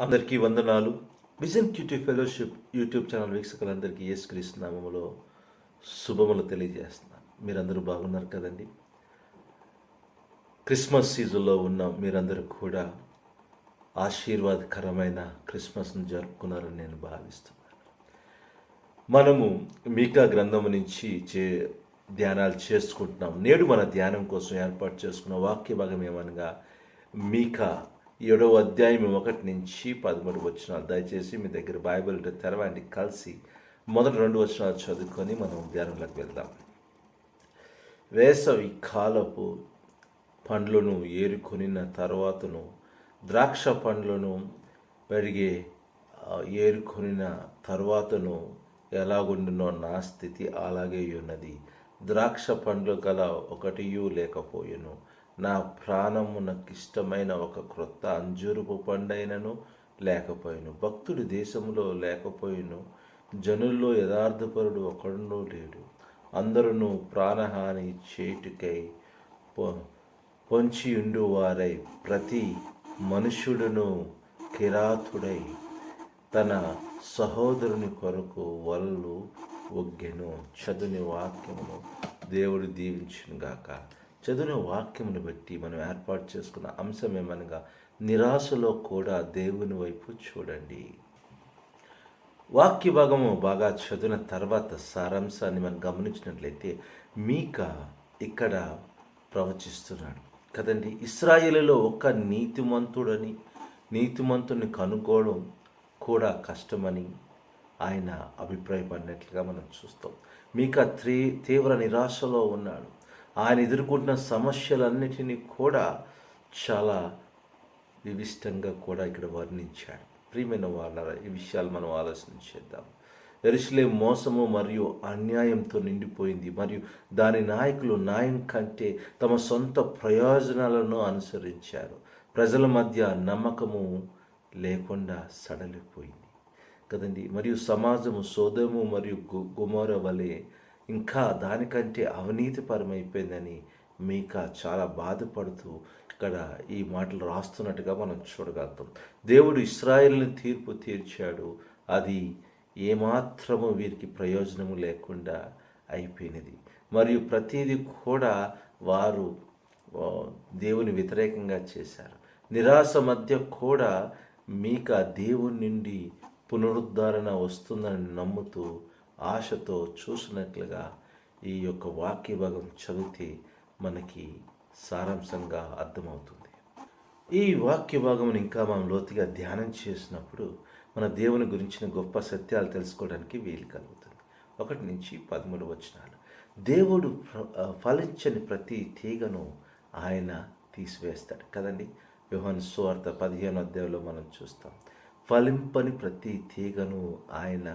అందరికీ వందనాలు. Vision QT Fellowship YouTube channel వీక్షకులందరికీ యేసుక్రీస్తు నామములో శుభములు తెలియజేస్తున్నాను. మీరందరూ బాగున్నారు కదండి. క్రిస్మస్ సీజన్లో ఉన్న మీరందరూ కూడా ఆశీర్వాదకరమైన క్రిస్మస్ను జరుపుకున్నారని నేను భావిస్తున్నాను. మనము మీకా గ్రంథము నుంచి ధ్యానాలు చేసుకుంటున్నాం. నేడు మన ధ్యానం కోసం ఏర్పాటు చేసుకున్న వాక్య భాగం ఏమనగా మీకా 7వ అధ్యాయం 1 నుంచి 13 వచనాలు. దయచేసి మీ దగ్గర బైబిల్ తెరవండి, కలిసి మొదటి 2 వచనాలు చదువుకొని మనం ధ్యానంలోకి వెళ్దాం. వేసవి కాలపు పండ్లను ఏరుకొనిన తర్వాతను ద్రాక్ష పండ్లను పెరిగే ఏరుకొనిన తర్వాతను ఎలాగుండునో నా స్థితి అలాగే ఉన్నది. ద్రాక్ష పండ్లు గల ఒకటియు లేకపోయెను. నా ప్రాణము నాకు ఇష్టమైన ఒక క్రొత్త అంజూరపు పండైనను లేకపోయిను. భక్తుడి దేశంలో లేకపోయిను. జనుల్లో యథార్థపరుడు ఒకడునూ లేడు. అందరూ ప్రాణహాని చేటుకై పొంచియుండు వారై ప్రతి మనుష్యుడును కిరాతుడై తన సహోదరుని కొరకు వల్లు ఒగ్గెను. చదుని వాక్యమును దేవుడు దీవించునుగాక. చదివిన వాక్యమును బట్టి మనం ఏర్పాటు చేసుకున్న అంశం ఏమనగా నిరాశలో కూడా దేవుని వైపు చూడండి. వాక్య భాగము బాగా చదివిన తర్వాత సారాంశాన్ని మనం గమనించినట్లయితే మీకా ఇక్కడ ప్రవచిస్తున్నాడు కదండి. ఇశ్రాయేలులో ఒక నీతిమంతుని కనుగోవడం కూడా కష్టమని ఆయన అభిప్రాయపడినట్లుగా మనం చూస్తాం. మీకా తీవ్ర నిరాశలో ఉన్నాడు. ఆయన ఎదుర్కొంటున్న సమస్యలన్నిటినీ కూడా చాలా వివిష్టంగా కూడా ఇక్కడ వర్ణించాడు. ప్రియమైన వాళ్ళ ఈ విషయాలు మనం ఆలోచన చేద్దాం. యెరూషలేము మోసము మరియు అన్యాయంతో నిండిపోయింది మరియు దాని నాయకులు న్యాయం కంటే తమ సొంత ప్రయోజనాలను అనుసరించారు. ప్రజల మధ్య నమ్మకము లేకుండా సడలిపోయింది కదండి. మరియు సమాజము సోదము మరియు గొమొర వలె ఇంకా దానికంటే అవినీతిపరమైపోయిందని మీకా చాలా బాధపడుతూ ఇక్కడ ఈ మాటలు రాస్తున్నట్టుగా మనం చూడగలుగుతాం. దేవుడు ఇశ్రాయేలుని తీర్పు తీర్చాడు. అది ఏమాత్రము వీరికి ప్రయోజనము లేకుండా అయిపోయినది. మరియు ప్రతిదీ కూడా వారు దేవుని వ్యతిరేకంగా చేశారు. నిరాశ మధ్య కూడా మీకా దేవుని నుండి పునరుద్ధరణ వస్తుందని నమ్ముతూ ఆశతో చూసినట్లుగా ఈ యొక్క వాక్య భాగం చదివితే మనకి సారాంశంగా అర్థమవుతుంది. ఈ వాక్య భాగం ఇంకా మనం లోతుగా ధ్యానం చేసినప్పుడు మన దేవుని గురించిన గొప్ప సత్యాలు తెలుసుకోవడానికి వీలు కలుగుతుంది. 1 నుంచి 13 వచనాలు. దేవుడు ఫలించని ప్రతి తీగను ఆయన తీసివేస్తాడు కదండి. యోహాను సువార్త 15వ అధ్యాయంలో మనం చూస్తాం. ఫలింపని ప్రతి తీగను ఆయన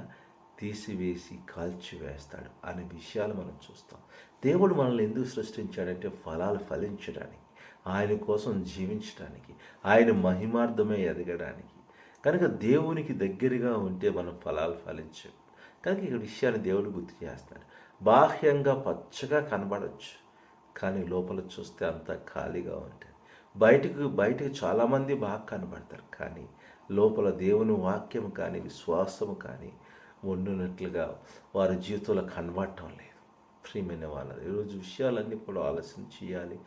తీసివేసి కాల్చివేస్తాడు అనే విషయాలు మనం చూస్తాం. దేవుడు మనల్ని ఎందుకు సృష్టించాడంటే ఫలాలు ఫలించడానికి, ఆయన కోసం జీవించడానికి, ఆయన మహిమార్థమే ఎదగడానికి. కనుక దేవునికి దగ్గరగా ఉంటే మనం ఫలాలు ఫలించవు. కనుక ఈ విషయాన్ని దేవుడు గుర్తు చేస్తాడు. బాహ్యంగా పచ్చగా కనబడవచ్చు, కానీ లోపల చూస్తే అంతా ఖాళీగా ఉంటుంది. బయటకు చాలామంది బాగా కనబడతారు, కానీ లోపల దేవుని వాక్యం కానీ విశ్వాసము కానీ వండునట్లుగా వారి జీవితంలో కనబడటం లేదు. ప్రియమైన వాళ్ళ ఈరోజు విషయాలన్నీ కూడా ఆలోచన చేయాలి,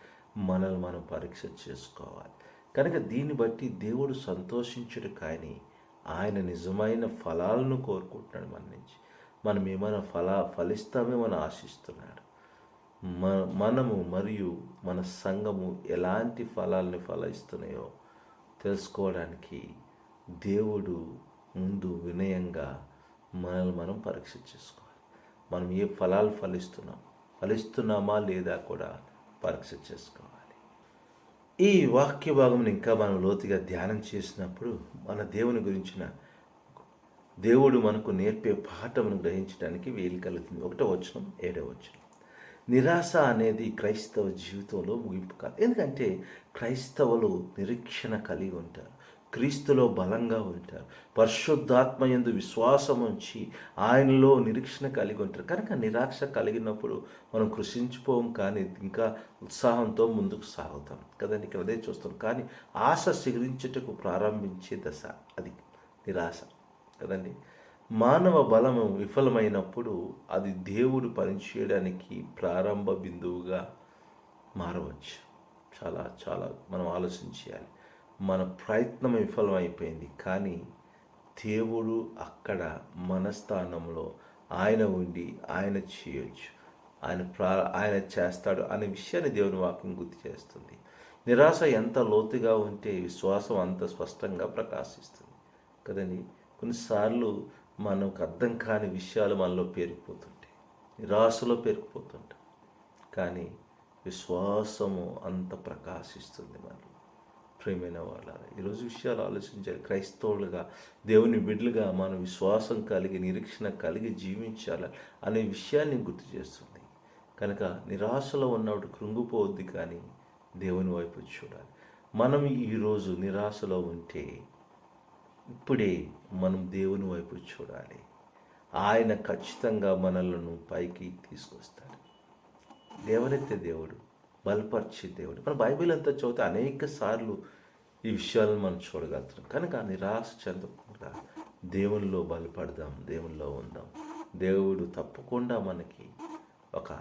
మనల్ని మనం పరీక్ష చేసుకోవాలి. కనుక దీన్ని బట్టి దేవుడు సంతోషించుడు, కానీ ఆయన నిజమైన ఫలాలను కోరుకుంటున్నాడు మన నుంచి. మనం ఏమైనా ఫలిస్తామేమని ఆశిస్తున్నాడు. మనము మరియు మన సంఘము ఎలాంటి ఫలాల్ని ఫలిస్తున్నాయో తెలుసుకోవడానికి దేవుడు ముందు వినయంగా మనల్ని మనం పరీక్ష చేసుకోవాలి. మనం ఏ ఫలాలు ఫలిస్తున్నామా లేదా కూడా పరీక్ష చేసుకోవాలి. ఈ వాక్య భాగం ఇంకా మనం లోతుగా ధ్యానం చేసినప్పుడు మన దేవుని గురించిన దేవుడు మనకు నేర్పే పాఠమును గ్రహించడానికి వీలు కలుగుతుంది. 1వ వచనం 7వ వచనం. నిరాశ అనేది క్రైస్తవ జీవితంలో ముగింపు కాదు. ఎందుకంటే క్రైస్తవులు నిరీక్షణ కలిగి ఉంటారు. క్రీస్తులో బలంగా ఉంటారు, పరిశుద్ధాత్మ యందు విశ్వాసం ఉంచి ఆయనలో నిరీక్షణ కలిగి ఉంటారు. కనుక నిరాశ కలిగినప్పుడు మనం కృషించిపోం, కానీ ఇంకా ఉత్సాహంతో ముందుకు సాగుతాం కదండి. ఇక్కడ అదే చూస్తాం. కానీ ఆశ చిగురించుటకు ప్రారంభించే దశ అది నిరాశ కదండి. మానవ బలము విఫలమైనప్పుడు అది దేవుడు పనిచేయడానికి ప్రారంభ బిందువుగా మారవచ్చు. చాలా చాలా మనం ఆలోచించాలి. మన ప్రయత్నం విఫలమైపోయింది, కానీ దేవుడు అక్కడ మన స్థానంలో ఆయన ఉండి ఆయన చేయొచ్చు, ఆయన చేస్తాడు అనే విషయాన్ని దేవుని వాక్యం గుర్తు చేస్తుంది. నిరాశ ఎంత లోతుగా ఉంటే విశ్వాసం అంత స్పష్టంగా ప్రకాశిస్తుంది కదండి. కొన్నిసార్లు మనకు అర్థం కాని విషయాలు మనలో పేరుకుపోతుంటాయి, నిరాశలో పేరుకుపోతుంటాయి, కానీ విశ్వాసము అంత ప్రకాశిస్తుంది మనలో. ప్రియమైన వాళ్ళారా, ఈరోజు విషయాలు ఆలోచించాలి. క్రైస్తవులుగా, దేవుని బిడ్డలుగా మనం విశ్వాసం కలిగి నిరీక్షణ కలిగి జీవించాలి అనే విషయాన్ని గుర్తు చేస్తుంది. కనుక నిరాశలో ఉన్నప్పుడు కృంగిపోవద్దు, కానీ దేవుని వైపు చూడాలి. మనం ఈరోజు నిరాశలో ఉంటే ఇప్పుడే మనం దేవుని వైపు చూడాలి. ఆయన ఖచ్చితంగా మనలను పైకి తీసుకొస్తాడు. లేవనెత్తే దేవుడు, బలపరిచే దేవుడు. మన బైబిల్ అంతా చదివితే అనేక సార్లు ఈ విషయాలను మనం చూడగలుగుతున్నాం. కనుక నిరాశ చెందకుండా దేవునిలో బలపడదాం, దేవునిలో ఉందాం. దేవుడు తప్పకుండా మనకి ఒక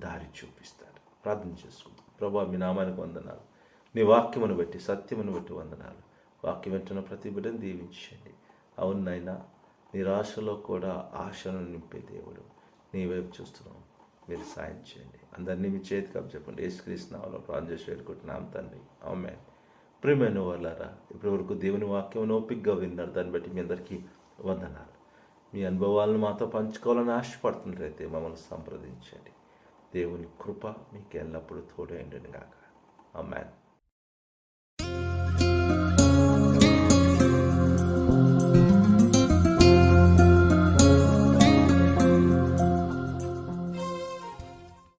దారి చూపిస్తాడు. ప్రార్థన చేసుకుందాం. ప్రభా, మీ నామానికి వందనాలు, నీ వాక్యమును బట్టి, సత్యమును బట్టి వందనాలు. వాక్యం వెంటనే ప్రతి బిడ్డను దీవించండి. అవును నాయనా, నిరాశలో కూడా ఆశను నింపే దేవుడు, నీ వైపు చూస్తున్నాం. మీరు సాయం చేయండి. అందరినీ మీ చేతికి అప్పచెప్పండి. యేసుక్రీస్తు నామములో ప్రార్థన చేసి వేడుకుంటున్నాం తండ్రి, ఆమేన్. ప్రియమైన వాళ్ళారా, ఇప్పటివరకు దేవుని వాక్యం ఓపికగా విన్నారు. దాన్ని బట్టి మీ అందరికీ వందనాలు. మీ అనుభవాలను మాతో పంచుకోవాలని ఆశపడుతున్నట్లయితే మమ్మల్ని సంప్రదించండి. దేవుని కృప మీకు ఎల్లప్పుడూ తోడైండును గాక. ఆమేన్.